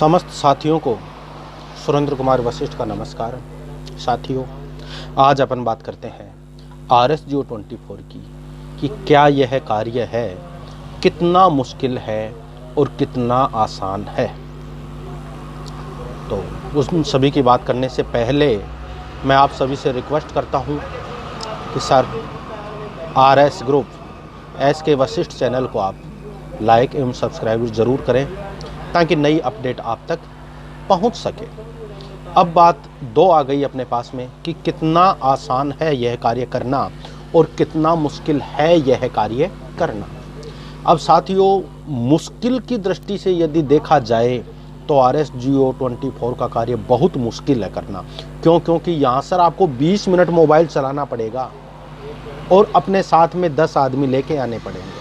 समस्त साथियों को सुरेंद्र कुमार वशिष्ठ का नमस्कार। साथियों, आज अपन बात करते हैं RSGO24 की कि क्या यह कार्य है, कितना मुश्किल है और कितना आसान है। तो उन सभी की बात करने से पहले मैं आप सभी से रिक्वेस्ट करता हूं कि sir RS group SK Vashishtha channel को आप लाइक एवं सब्सक्राइब ज़रूर करें ताकि नई अपडेट आप तक पहुंच सके। अब बात दो आ गई अपने पास में कि कितना आसान है यह कार्य करना और कितना मुश्किल है यह कार्य करना। अब साथियों, मुश्किल की दृष्टि से यदि देखा जाए तो RSGO24 का कार्य बहुत मुश्किल है करना। क्योंकि यहाँ सर आपको 20 मिनट मोबाइल चलाना पड़ेगा और अपने साथ में 10 आदमी लेके आने पड़ेंगे।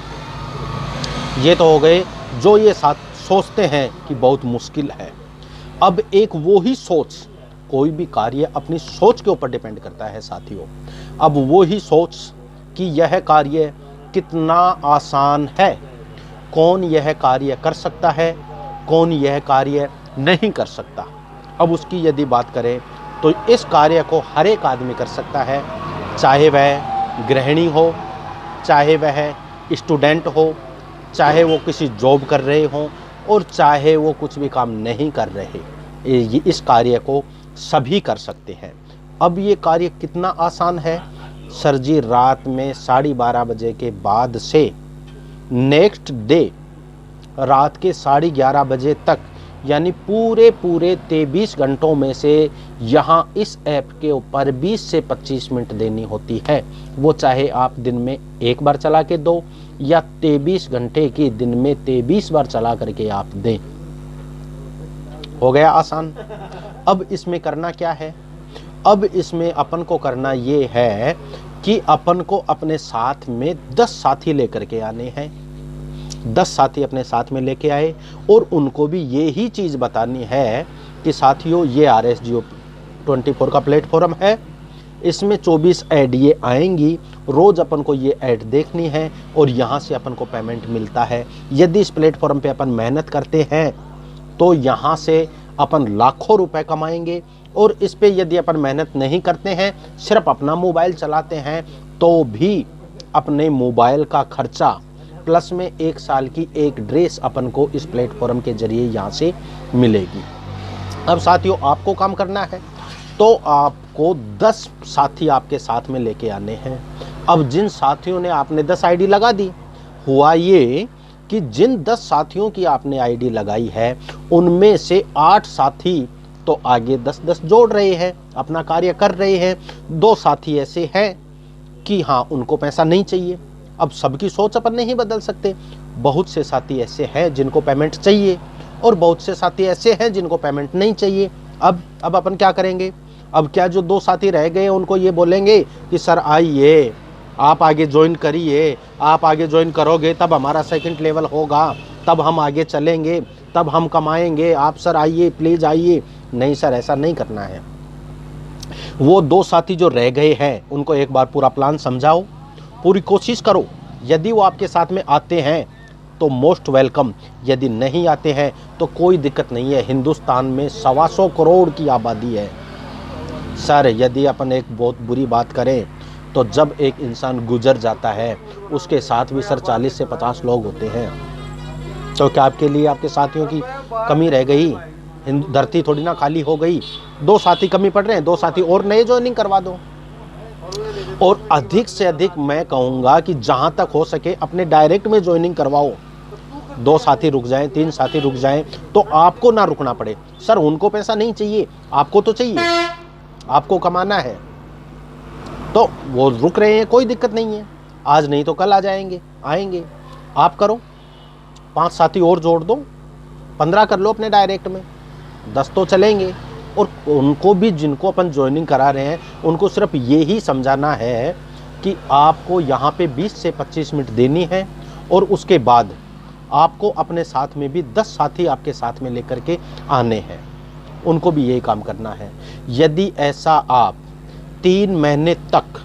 ये तो हो गए जो ये साथ सोचते हैं कि बहुत मुश्किल है। अब एक वो ही सोच, कोई भी कार्य अपनी सोच के ऊपर डिपेंड करता है साथियों। अब वो ही सोच कि यह कार्य कितना आसान है, कौन यह कार्य कर सकता है, कौन यह कार्य नहीं कर सकता। अब उसकी यदि बात करें तो इस कार्य को हर एक आदमी कर सकता है, चाहे वह गृहिणी हो, चाहे वह स्टूडेंट हो, चाहे वो किसी जॉब कर रहे हों और चाहे वो कुछ भी काम नहीं कर रहे। इस कार्य को सभी कर सकते हैं। अब ये कार्य कितना आसान है सर जी, रात में 12:30 बजे के बाद से नेक्स्ट डे रात के 11:30 बजे तक, यानी पूरे 23 घंटों में से यहाँ इस ऐप के ऊपर 20 से 25 मिनट देनी होती है। वो चाहे आप दिन में एक बार चला के दो या 23 घंटे की दिन में 23 बार चला करके आप दें। हो गया आसान। अब इसमें करना क्या है? अब इसमें अपन को करना ये है कि अपन को अपने साथ में 10 साथी लेकर के आने हैं। 10 साथी अपने साथ में लेके आए और उनको भी यही चीज़ बतानी है कि साथियों, ये RSGO24 का प्लेटफॉर्म है, इसमें 24 ऐड ये आएंगी, रोज़ अपन को ये ऐड देखनी है और यहाँ से अपन को पेमेंट मिलता है। यदि इस प्लेटफॉर्म पे अपन मेहनत करते हैं तो यहाँ से अपन लाखों रुपए कमाएंगे, और इस पे यदि अपन मेहनत नहीं करते हैं, सिर्फ अपना मोबाइल चलाते हैं, तो भी अपने मोबाइल का खर्चा प्लस में 1 साल की एक ड्रेस अपन को इस प्लेटफॉर्म के जरिए यहाँ से मिलेगी। अब साथियों, आपको काम करना है तो आपको 10 साथी आपके साथ में लेके आने हैं। अब जिन साथियों ने आपने 10 आईडी लगा दी, हुआ ये कि जिन 10 साथियों की आपने आईडी लगाई है उनमें से 8 साथी तो आगे 10-10 जोड़ रहे हैं, अपना कार्य कर रहे हैं। 2 साथी ऐसे हैं कि हाँ, उनको पैसा नहीं चाहिए। अब सबकी सोच अपन नहीं बदल सकते। बहुत से साथी ऐसे हैं जिनको पेमेंट चाहिए और बहुत से साथी ऐसे हैं जिनको पेमेंट नहीं चाहिए। अब अपन क्या करेंगे? अब क्या जो 2 साथी रह गए उनको ये बोलेंगे कि सर आइए, आप आगे ज्वाइन करिए, आप आगे ज्वाइन करोगे तब हमारा सेकंड लेवल होगा, तब हम आगे चलेंगे, तब हम कमाएंगे, आप सर आइए, प्लीज़ आइए। नहीं सर, ऐसा नहीं करना है। वो 2 साथी जो रह गए हैं उनको एक बार पूरा प्लान समझाओ, पूरी कोशिश करो। यदि वो आपके साथ में आते हैं तो मोस्ट वेलकम, यदि नहीं आते हैं तो कोई दिक्कत नहीं है। हिंदुस्तान में 125 करोड़ की आबादी है सर। यदि अपन एक बहुत बुरी बात करें तो जब एक इंसान गुजर जाता है उसके साथ भी सर 40 से 50 लोग होते हैं। तो क्या आपके लिए आपके साथियों की कमी रह गई? धरती थोड़ी ना खाली हो गई। 2 साथी कमी पड़ रहे हैं, 2 साथी और नए ज्वाइनिंग करवा दो। और अधिक से अधिक मैं कहूँगा कि जहाँ तक हो सके अपने डायरेक्ट में ज्वाइनिंग करवाओ। 2 साथी रुक जाएं, 3 साथी रुक जाएं तो आपको ना रुकना पड़े। सर उनको पैसा नहीं चाहिए, आपको तो चाहिए, आपको कमाना है, तो वो रुक रहे हैं, कोई दिक्कत नहीं है। आज नहीं तो कल आ जाएंगे, आएंगे। आप करो, 5 साथी और जोड़ दो, 15 कर लो अपने डायरेक्ट में, 10 तो चलेंगे। और उनको भी, जिनको अपन ज्वाइनिंग करा रहे हैं, उनको सिर्फ ये ही समझाना है कि आपको यहाँ पे 20 से 25 मिनट देनी है और उसके बाद आपको अपने साथ में भी 10 साथी आपके साथ में लेकर के आने हैं। उनको भी यही काम करना है। यदि ऐसा आप 3 महीने तक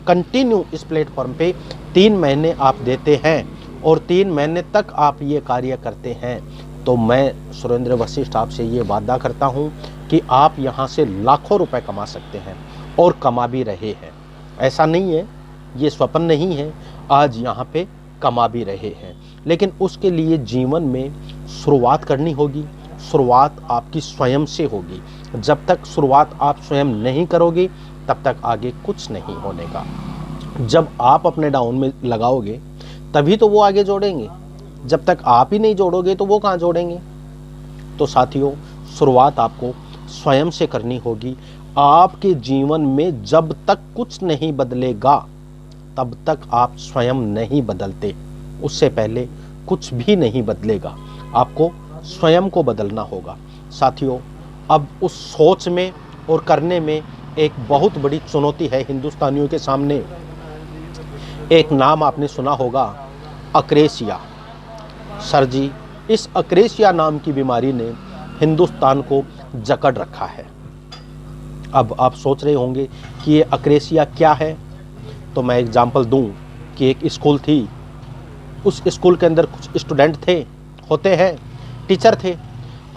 कंटिन्यू इस प्लेटफॉर्म पे 3 महीने आप देते हैं और 3 महीने तक आप ये कार्य करते हैं तो मैं सुरेंद्र वशिष्ठ आपसे ये वादा करता हूँ कि आप यहाँ से लाखों रुपए कमा सकते हैं और कमा भी रहे हैं। ऐसा नहीं है, ये स्वप्न नहीं है, आज यहाँ पे कमा भी रहे हैं। लेकिन उसके लिए जीवन में शुरुआत करनी होगी। शुरुआत आपकी स्वयं से होगी। जब तक शुरुआत आप स्वयं नहीं करोगे तब तक आगे कुछ नहीं होने का। जब आप अपने डाउन में लगाओगे तभी तो वो आगे जोड़ेंगे। जब तक आप ही नहीं जोड़ोगे तो वो कहाँ जोड़ेंगे। तो साथियों, शुरुआत आपको स्वयं से करनी होगी। आपके जीवन में जब तक कुछ नहीं बदलेगा तब तक आप स्वयं नहीं बदलते। उससे पहले कुछ भी नहीं बदलेगा। आपको स्वयं को बदलना होगा। साथियों, अब उस सोच में और करने में एक बहुत बड़ी चुनौती है हिंदुस्तानियों के सामने। एक नाम आपने सुना होगा, अक्रेशिया। सर जी, इस अक्रेशिया नाम की बीमारी ने हिंदुस्तान को जकड़ रखा है। अब आप सोच रहे होंगे कि ये अक्रेशिया क्या है। तो मैं एग्जाम्पल दूं कि एक स्कूल थी, उस स्कूल के अंदर कुछ स्टूडेंट थे, होते हैं, टीचर थे।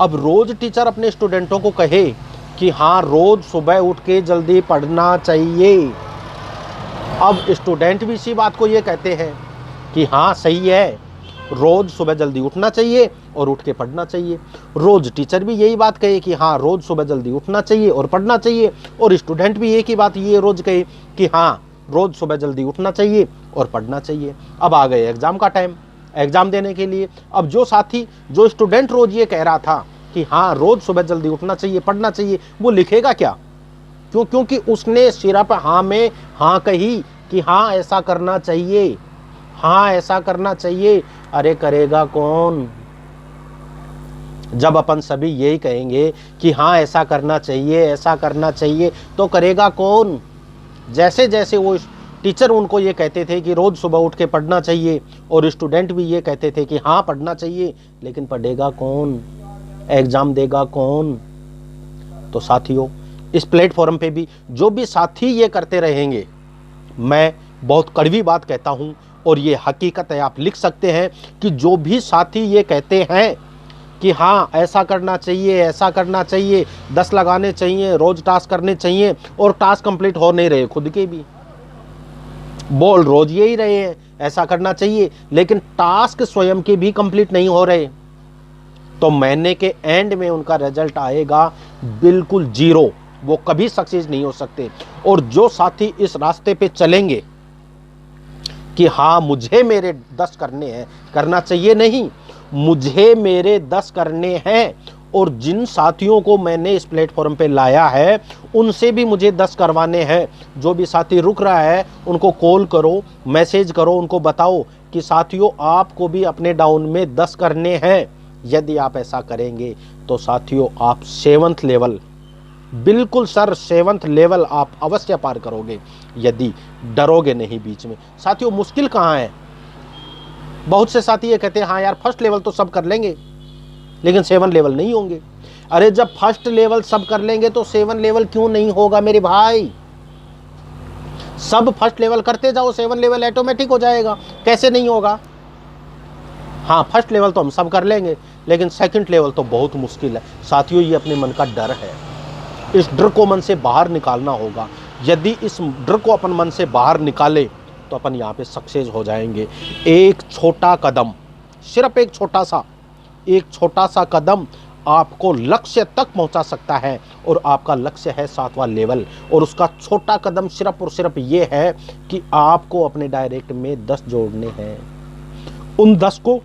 अब रोज टीचर अपने स्टूडेंटों को कहे कि हाँ, रोज सुबह उठ के जल्दी पढ़ना चाहिए। अब स्टूडेंट भी इसी बात को ये कहते हैं कि हाँ सही है, रोज सुबह जल्दी उठना चाहिए और उठ के पढ़ना चाहिए। रोज टीचर भी यही बात कहे कि हाँ, रोज सुबह जल्दी उठना चाहिए और पढ़ना चाहिए, और स्टूडेंट भी एक ही बात ये रोज कहे कि हाँ, रोज सुबह जल्दी उठना चाहिए और पढ़ना चाहिए। अब आ गए एग्जाम का टाइम, एग्जाम देने के लिए। अब जो साथी, जो स्टूडेंट रोज ये कह रहा था कि हाँ, रोज सुबह जल्दी उठना चाहिए, पढ़ना चाहिए, वो लिखेगा क्या? क्योंकि उसने सिर्फ हाँ में हाँ कही कि हाँ ऐसा करना चाहिए, हाँ ऐसा करना चाहिए। अरे करेगा कौन? जब अपन सभी यही कहेंगे कि हाँ ऐसा करना चाहिए, ऐसा करना चाहिए, तो करेगा कौन? जैसे जैसे वो टीचर उनको ये कहते थे कि रोज सुबह उठ के पढ़ना चाहिए, और स्टूडेंट भी ये कहते थे कि हाँ पढ़ना चाहिए, लेकिन पढ़ेगा कौन? एग्जाम देगा कौन? तो साथियों, इस प्लेटफॉर्म पे भी जो भी साथी ये करते रहेंगे, मैं बहुत कड़वी बात कहता हूं और ये हकीकत है, आप लिख सकते हैं कि जो भी साथी ये कहते हैं कि हाँ ऐसा करना चाहिए, ऐसा करना चाहिए, 10 लगाने चाहिए, रोज टास्क करने चाहिए, और टास्क कंप्लीट हो नहीं रहे, खुद के भी बोल रोज यही रहे हैं ऐसा करना चाहिए, लेकिन टास्क स्वयं के भी कंप्लीट नहीं हो रहे, तो महीने के एंड में उनका रिजल्ट आएगा बिल्कुल जीरो। वो कभी सक्सेस नहीं हो सकते। और जो साथी इस रास्ते पे चलेंगे कि हाँ मुझे मेरे 10 करने हैं, करना चाहिए नहीं, मुझे मेरे 10 करने हैं, और जिन साथियों को मैंने इस प्लेटफॉर्म पे लाया है उनसे भी मुझे 10 करवाने हैं। जो भी साथी रुक रहा है उनको कॉल करो, मैसेज करो, उनको बताओ कि साथियों आपको भी अपने डाउन में 10 करने हैं। यदि आप ऐसा करेंगे तो साथियों आप 7th लेवल, बिल्कुल सर 7th लेवल आप अवश्य पार करोगे, यदि डरोगे नहीं बीच में। साथियों मुश्किल कहाँ है? बहुत से साथी ये कहते हैं हाँ यार फर्स्ट लेवल तो सब कर लेंगे लेकिन 7 लेवल नहीं होंगे। अरे जब फर्स्ट लेवल सब कर लेंगे तो 7 लेवल क्यों नहीं होगा मेरे भाई? सब फर्स्ट लेवल करते जाओ, 7 लेवल ऑटोमेटिक हो जाएगा। कैसे नहीं होगा? हाँ फर्स्ट लेवल तो हम सब कर लेंगे लेकिन 2nd लेवल तो बहुत मुश्किल है। साथियों ये अपने मन का डर है, इस डर को मन से बाहर निकालना होगा। यदि इस डर को अपन मन से बाहर निकाले तो अपन यहाँ पे सक्सेस हो जाएंगे। एक छोटा कदम, सिर्फ एक छोटा सा कदम आपको लक्ष्य तक पहुंचा सकता है, और आपका लक्ष्य है 7वां लेवल। और उसका छोटा कदम सिर्फ और सिर्फ ये है कि आपको अपने डायरेक्ट में 10 जोड़ने हैं, उन 10 को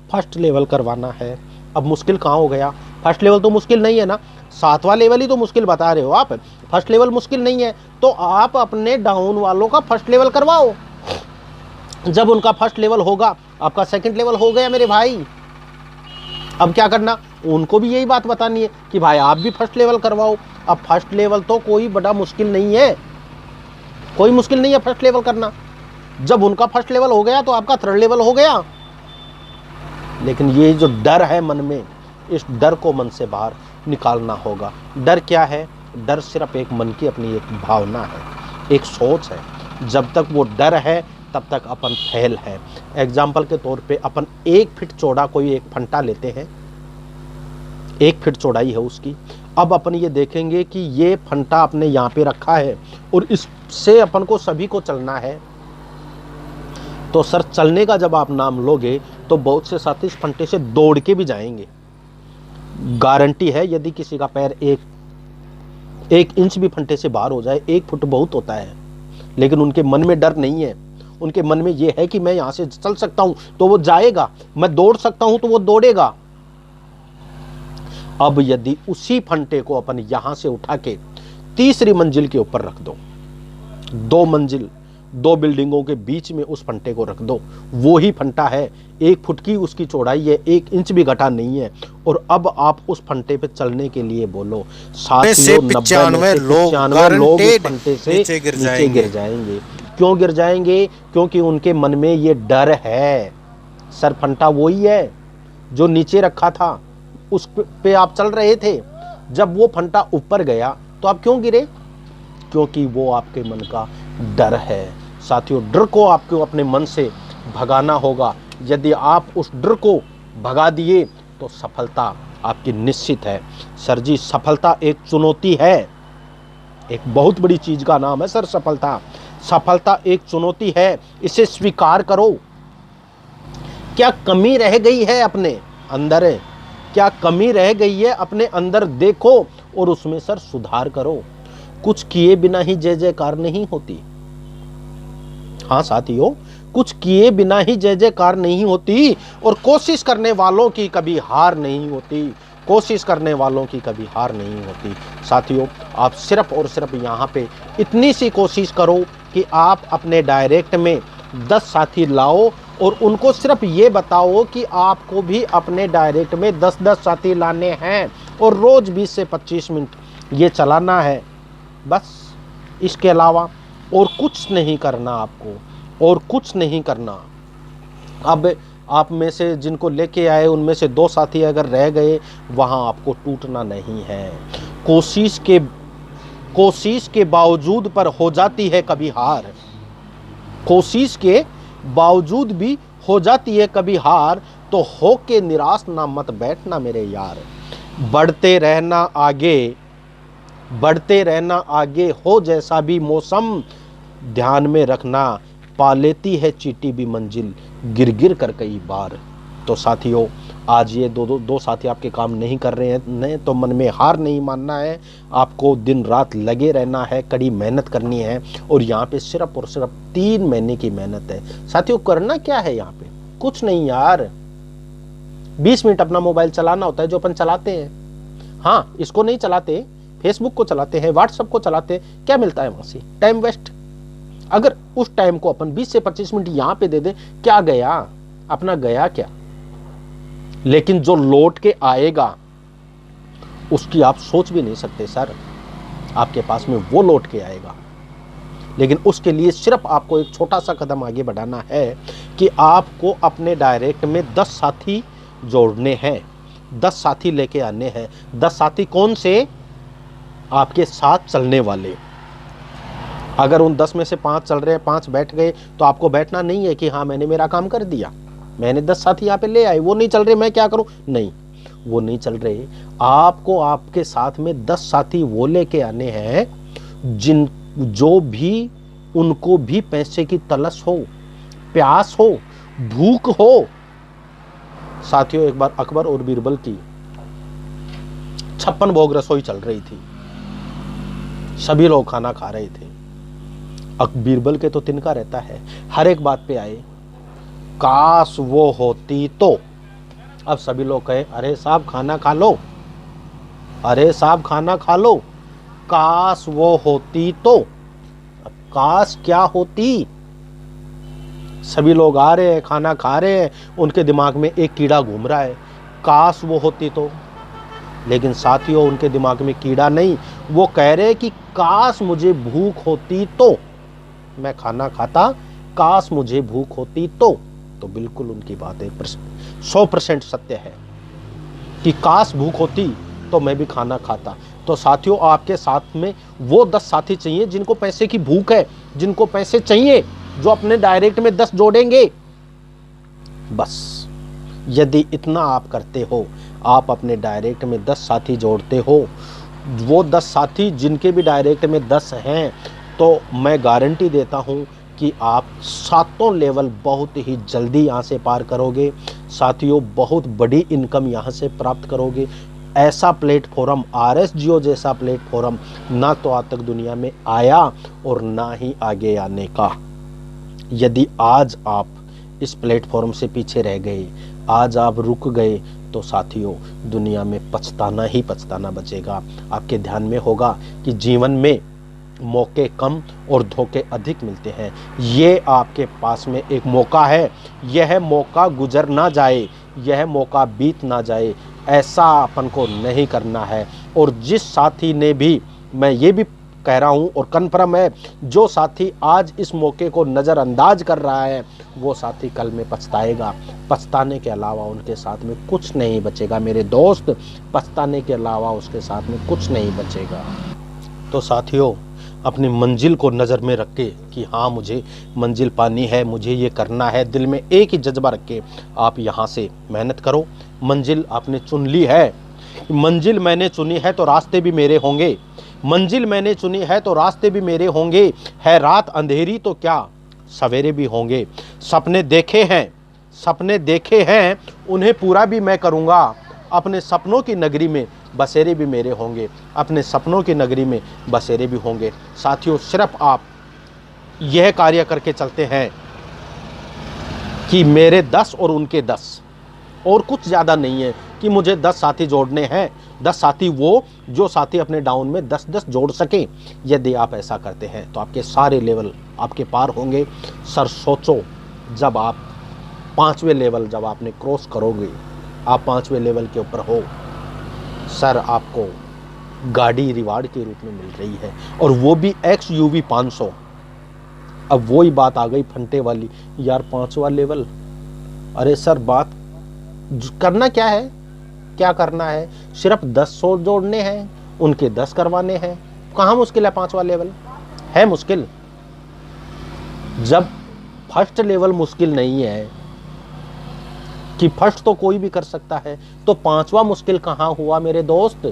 फर्स्ट लेवल करवाना है। अब मुश्किल कहाँ हो गया? फर्स्ट लेवल तो मुश्किल नहीं है ना, 7वां लेवल ही तो मुश्किल बता रहे हो आप। फर्स्ट लेवल मुश्किल नहीं है तो आप अपने डाउन वालों का फर्स्ट लेवल करवाओ। जब उनका फर्स्ट लेवल होगा आपका 2nd लेवल हो गया मेरे भाई। अब क्या करना? उनको भी यही बात बतानी है कि भाई आप भी फर्स्ट लेवल करवाओ। अब फर्स्ट लेवल तो कोई बड़ा मुश्किल नहीं है, कोई मुश्किल नहीं है फर्स्ट लेवल करना। जब उनका फर्स्ट लेवल हो गया तो आपका 3rd लेवल हो गया। लेकिन ये जो डर है मन में, इस डर को मन से बाहर निकालना होगा। डर क्या है? डर सिर्फ एक मन की अपनी एक भावना है, एक सोच है। जब तक वो डर है तब तक अपन फेल है। एग्जाम्पल के तौर पे अपन 1 फीट चौड़ा कोई एक फंटा लेते हैं, 1 फीट चौड़ाई है उसकी। अब अपन ये देखेंगे कि ये फंटा अपने यहाँ पे रखा है और इससे अपन को सभी को चलना है। तो सर चलने का जब आप नाम लोगे तो बहुत से साथी इस फंटे से दौड़ के भी जाएंगे। गारंटी है, यदि किसी का पैर एक इंच भी फंटे से बाहर हो जाए, 1 फुट बहुत होता है, लेकिन उनके मन में डर नहीं है। उनके मन में यह है कि मैं यहां से चल सकता हूं तो वो जाएगा, मैं दौड़ सकता हूं तो वो दौड़ेगा। अब यदि उसी फंटे को अपन यहां से उठा के तीसरी मंजिल के ऊपर रख दो, 2 मंजिल 2 बिल्डिंगों के बीच में उस फंटे को रख दो, वो ही फंटा है, 1 फुट की उसकी चौड़ाई है, 1 इंच भी घटा नहीं है। और अब आप उस फंटे पे चलने के लिए बोलो, 95 लोग उस फंटे से नीचे गिर जाएंगे। क्यों गिर जाएंगे? क्योंकि उनके मन में ये डर है। सर फंटा वही है जो नीचे रखा था, उस पे आप चल रहे थे। जब वो फंटा ऊपर गया तो आप क्यों गिरे? क्योंकि वो आपके मन का डर है। साथियों, डर को आपको अपने मन से भगाना होगा। यदि आप उस डर को भगा दिए तो सफलता आपकी निश्चित है। सर जी, सफलता एक चुनौती है, एक बहुत बड़ी चीज का नाम है सर सफलता। सफलता एक चुनौती है, इसे स्वीकार करो। क्या कमी रह गई है अपने अंदर? क्या कमी रह गई है अपने अंदर? देखो और उसमें सर सुधार करो। कुछ किए बिना ही जय जयकार नहीं होती। हाँ साथियों, कुछ किए बिना ही जय जयकार नहीं होती। और कोशिश करने वालों की कभी हार नहीं होती। कोशिश करने वालों की कभी हार नहीं होती। साथियों, आप सिर्फ और सिर्फ यहाँ पे इतनी सी कोशिश करो कि आप अपने डायरेक्ट में 10 साथी लाओ और उनको सिर्फ ये बताओ कि आपको भी अपने डायरेक्ट में 10-10 साथी लाने हैं और रोज 20 से 25 मिनट ये चलाना है। बस इसके अलावा और कुछ नहीं करना आपको, और कुछ नहीं करना। अब आप में से जिनको लेके आए उनमें से 2 साथी अगर रह गए, वहां आपको टूटना नहीं है। कोशिश के बावजूद पर हो जाती है कभी हार। कोशिश के बावजूद भी हो जाती है कभी हार। तो हो के निराश ना मत बैठना मेरे यार। बढ़ते रहना आगे हो जैसा भी मौसम। ध्यान में रखना, पा लेती है चींटी भी मंजिल गिर गिर कर कई बार। तो साथियों, आज ये दो साथी आपके काम नहीं कर रहे हैं तो मन में हार नहीं मानना है। आपको दिन रात लगे रहना है, कड़ी मेहनत करनी है। और यहाँ पे सिर्फ और सिर्फ 3 महीने की मेहनत है। साथियों, करना क्या है यहाँ पे? कुछ नहीं यार, 20 मिनट अपना मोबाइल चलाना होता है जो अपन चलाते हैं। हाँ, इसको नहीं चलाते, फेसबुक को चलाते हैं, व्हाट्सएप को चलाते हैं। क्या मिलता है वहां से? Time waste. अगर उस टाइम को अपन 20 से 25 मिनट यहाँ पे दे दे, क्या गया? अपना गया क्या? लेकिन जो लौट के आएगा उसकी आप सोच भी नहीं सकते सर। आपके पास में वो लौट के आएगा, लेकिन उसके लिए सिर्फ आपको एक छोटा सा कदम आगे बढ़ाना है कि आपको अपने डायरेक्ट में 10 साथी जोड़ने हैं, 10 साथी लेके आने हैं। 10 साथी कौन से? आपके साथ चलने वाले। अगर उन 10 में से 5 चल रहे हैं, 5 बैठ गए, तो आपको बैठना नहीं है कि हाँ मैंने मेरा काम कर दिया, मैंने 10 साथी यहाँ पे ले आए, वो नहीं चल रहे, मैं क्या करूं? नहीं, वो नहीं चल रहे। आपको आपके साथ में 10 साथी वो लेके आने हैं जो भी उनको भी पैसे की तलस हो, प्यास हो, भूख हो। साथियों, एक बार अकबर और बीरबल की 56 भोग रसोई चल रही थी। सभी लोग खाना खा रहे थे। बीरबल के तो तिनका रहता है, हर एक बात पे आए, काश वो होती तो। अब सभी लोग कहे, अरे साहब खाना खा लो, अरे साहब खाना खा लो, काश वो होती तो। अब काश क्या होती? सभी लोग आ रहे हैं, खाना खा रहे हैं, उनके दिमाग में एक कीड़ा घूम रहा है, काश वो होती तो। लेकिन साथियों, उनके दिमाग में कीड़ा नहीं, वो कह रहे कि काश मुझे भूख होती तो मैं खाना खाता, काश मुझे भूख होती तो। बिल्कुल उनकी बात 100% सत्य है कि काश भूख होती तो मैं भी खाना खाता। तो साथियों, आपके साथ में वो 10 साथी चाहिए जिनको पैसे की भूख है, जिनको पैसे चाहिए, जो अपने डायरेक्ट में 10 जोड़ेंगे। बस यदि इतना आप करते हो, आप अपने डायरेक्ट में 10 साथी जोड़ते हो, वो 10 साथी जिनके भी डायरेक्ट में 10 हैं, तो मैं गारंटी देता हूँ कि आप सातों लेवल बहुत ही जल्दी यहाँ से पार करोगे। साथियों, बहुत बड़ी इनकम यहाँ से प्राप्त करोगे। ऐसा प्लेटफॉर्म, RS Jio जैसा प्लेटफॉर्म ना तो आज तक दुनिया में आया और ना ही आगे आने का। यदि आज आप इस प्लेटफॉर्म से पीछे रह गए, आज आप रुक गए, तो साथियों दुनिया में पछताना ही पछताना बचेगा। आपके ध्यान में होगा कि जीवन में मौके कम और धोखे अधिक मिलते हैं। ये आपके पास में एक मौका है, यह मौका गुजर ना जाए, यह मौका बीत ना जाए, ऐसा अपन को नहीं करना है। और जिस साथी ने भी, मैं ये भी कह रहा हूँ और कन्फर्म है, जो साथी आज इस मौके को नज़रअंदाज कर रहा है, वो साथी कल में पछताएगा। पछताने के अलावा उनके साथ में कुछ नहीं बचेगा मेरे दोस्त, पछताने के अलावा उसके साथ में कुछ नहीं बचेगा। तो साथियों, अपनी मंजिल को नज़र में रख के कि हाँ मुझे मंजिल पानी है, मुझे ये करना है, दिल में एक ही जज्बा रख के आप यहाँ से मेहनत करो। मंजिल आपने चुन ली है, मंजिल मैंने चुनी है तो रास्ते भी मेरे होंगे, मंजिल मैंने चुनी है तो रास्ते भी मेरे होंगे। है रात अंधेरी तो क्या सवेरे भी होंगे। सपने देखे हैं उन्हें पूरा भी मैं करूँगा। अपने सपनों की नगरी में बसेरे भी मेरे होंगे, अपने सपनों की नगरी में बसेरे भी होंगे। साथियों, सिर्फ आप यह कार्य करके चलते हैं कि मेरे 10 और उनके 10, और कुछ ज़्यादा नहीं है कि मुझे 10 साथी जोड़ने हैं। 10 साथी वो जो साथी अपने डाउन में 10-10 जोड़ सकें। यदि आप ऐसा करते हैं तो आपके सारे लेवल आपके पार होंगे। सर सोचो, जब आप 5वें लेवल जब आपने क्रॉस करोगे, आप 5वें लेवल के ऊपर हो, सर आपको गाड़ी रिवार्ड के रूप में मिल रही है, और वो भी XUV 500। अब वही बात आ गई फंटे वाली, यार 5वां लेवल। अरे सर, बात करना क्या है, क्या करना है? सिर्फ 10 जोड़ने हैं, उनके 10 करवाने हैं। कहाँ मुश्किल है 5वां लेवल? है मुश्किल? जब फर्स्ट लेवल मुश्किल नहीं है कि फर्स्ट तो कोई भी कर सकता है, तो 5वां मुश्किल कहाँ हुआ मेरे दोस्त?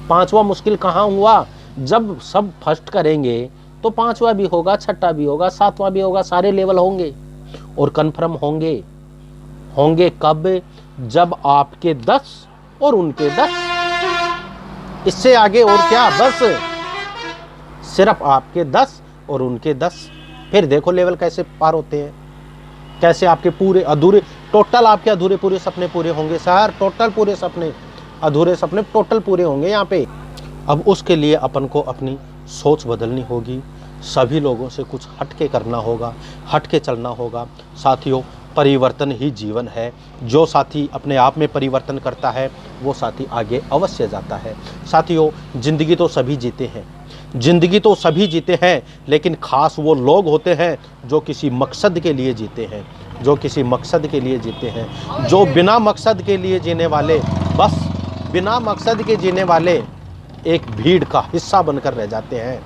5वां मुश्किल कहाँ हुआ? जब सब फर्स्ट करेंगे तो 5वां भी होगा, 6वां भी होगा, 7वां भी होगा, सारे लेवल होंगे। और कन्फर्म होंगे कब? जब आपके 10 और उनके 10। इससे आगे और क्या? बस सिर्फ आपके 10 और उनके 10। फिर देखो लेवल कैसे पार होते हैं, कैसे आपके पूरे अधूरे, टोटल आपके अधूरे पूरे सपने पूरे होंगे सर। टोटल पूरे सपने, अधूरे सपने टोटल पूरे होंगे यहाँ पे। अब उसके लिए अपन को अपनी सोच बदलनी होगी, सभी लोगों से कुछ हटके करना होगा, हटके चलना होगा। साथियों, परिवर्तन ही जीवन है। जो साथी अपने आप में परिवर्तन करता है, वो साथी आगे अवश्य जाता है। साथियों, ज़िंदगी तो सभी जीते हैं, ज़िंदगी तो सभी जीते हैं, लेकिन ख़ास वो लोग होते हैं जो किसी मकसद के लिए जीते हैं, जो किसी मकसद के लिए जीते हैं। जो बिना मकसद के लिए जीने वाले, बस बिना मकसद के जीने वाले एक भीड़ का हिस्सा बनकर रह जाते हैं।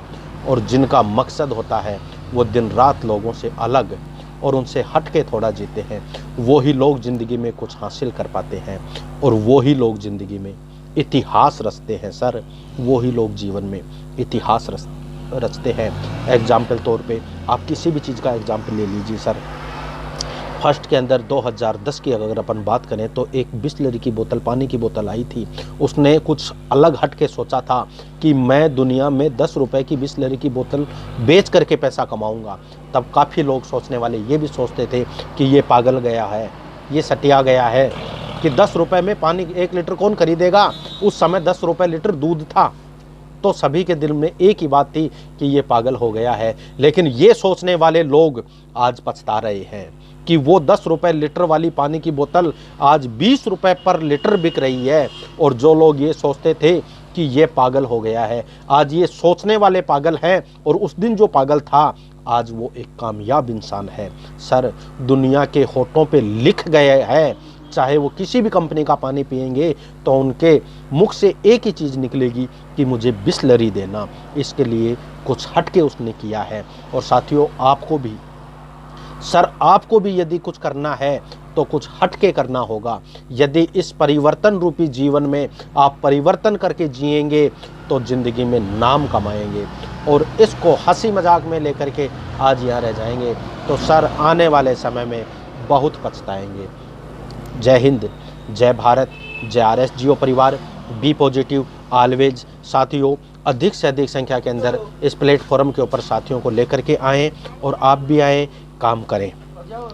और जिनका मकसद होता है, वो दिन रात लोगों से अलग और उनसे हट के थोड़ा जीते हैं, वो ही लोग ज़िंदगी में कुछ हासिल कर पाते हैं। और वो ही लोग ज़िंदगी में इतिहास रचते हैं सर, वो ही लोग जीवन में इतिहास रचते हैं। एग्जाम्पल तौर पे आप किसी भी चीज़ का एग्जाम्पल ले लीजिए सर। फर्स्ट के अंदर 2010 की अगर अपन बात करें तो एक बिस्लरी की बोतल, पानी की बोतल आई थी। उसने कुछ अलग हट के सोचा था कि मैं दुनिया में 10 रुपए की बिस्लरी की बोतल बेच करके पैसा कमाऊंगा। तब काफ़ी लोग सोचने वाले ये भी सोचते थे कि ये पागल गया है, ये सटिया गया है कि 10 रुपए में पानी 1 लीटर कौन खरीदेगा। उस समय 10 रुपए लीटर दूध था, तो सभी के दिल में एक ही बात थी कि ये पागल हो गया है। लेकिन ये सोचने वाले लोग आज पछता रहे हैं कि वो 10 रुपए लीटर वाली पानी की बोतल आज 20 रुपए पर लीटर बिक रही है। और जो लोग ये सोचते थे कि ये पागल हो गया है, आज ये सोचने वाले पागल हैं, और उस दिन जो पागल था आज वो एक कामयाब इंसान है। सर, दुनिया के होठों पे लिख गए है, चाहे वो किसी भी कंपनी का पानी पिएंगे तो उनके मुख से एक ही चीज़ निकलेगी कि मुझे बिस्लरी देना। इसके लिए कुछ हटके उसने किया है। और साथियों, आपको भी सर, आपको भी यदि कुछ करना है तो कुछ हटके करना होगा। यदि इस परिवर्तन रूपी जीवन में आप परिवर्तन करके जिएंगे तो ज़िंदगी में नाम कमाएंगे, और इसको हंसी मजाक में लेकर के आज यहाँ रह जाएंगे तो सर आने वाले समय में बहुत पछताएंगे। जय हिंद, जय भारत, जय आरएस जियो परिवार। Be positive always. साथियों, अधिक से अधिक संख्या के अंदर इस प्लेटफॉर्म के ऊपर साथियों को लेकर के आएँ और आप भी आएँ, काम करें।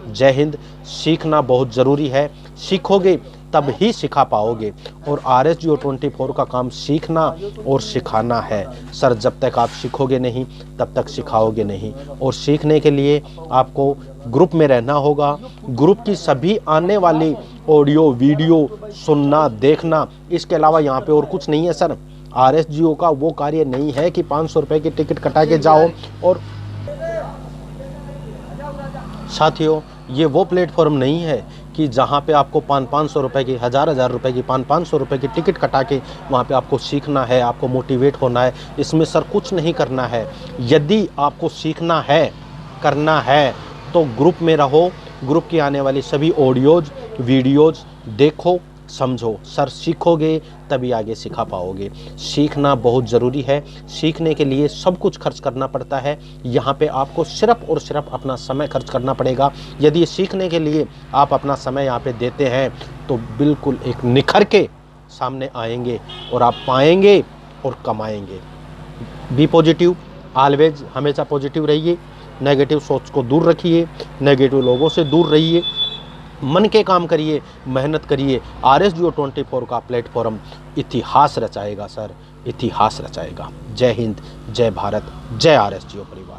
जय हिंद। सीखना बहुत ज़रूरी है, सीखोगे तब ही सिखा पाओगे, और आरएस जियो 24 का काम सीखना और सिखाना है। सर जब तक आप सीखोगे नहीं तब तक सिखाओगे नहीं, और सीखने के लिए आपको ग्रुप में रहना होगा। ग्रुप की सभी आने वाली ऑडियो वीडियो सुनना, देखना, इसके अलावा यहाँ पे और कुछ नहीं है सर। आरएस जियो का वो कार्य नहीं है कि 500 रुपये की टिकट कटा के जाओ। और साथियों, ये वो प्लेटफॉर्म नहीं है कि जहाँ पे आपको 500 रुपये की, 1000 रुपये की, 500 रुपये की टिकट कटा के वहाँ पे आपको सीखना है, आपको मोटिवेट होना है। इसमें सर कुछ नहीं करना है। यदि आपको सीखना है, करना है, तो ग्रुप में रहो। ग्रुप की आने वाली सभी ऑडियोज़ वीडियोज़ देखो, समझो। सर सीखोगे तभी आगे सिखा पाओगे। सीखना बहुत ज़रूरी है। सीखने के लिए सब कुछ खर्च करना पड़ता है। यहाँ पे आपको सिर्फ और सिर्फ अपना समय खर्च करना पड़ेगा। यदि सीखने के लिए आप अपना समय यहाँ पे देते हैं तो बिल्कुल एक निखर के सामने आएंगे और आप पाएंगे और कमाएंगे। Be positive always. हमेशा पॉजिटिव रहिए, नेगेटिव सोच को दूर रखिए, नेगेटिव लोगों से दूर रहिए, मन के काम करिए, मेहनत करिए। आरएस जियो 24 का प्लेटफॉर्म इतिहास रचाएगा सर, इतिहास रचाएगा। जय हिंद, जय भारत, जय आरएस जियो परिवार।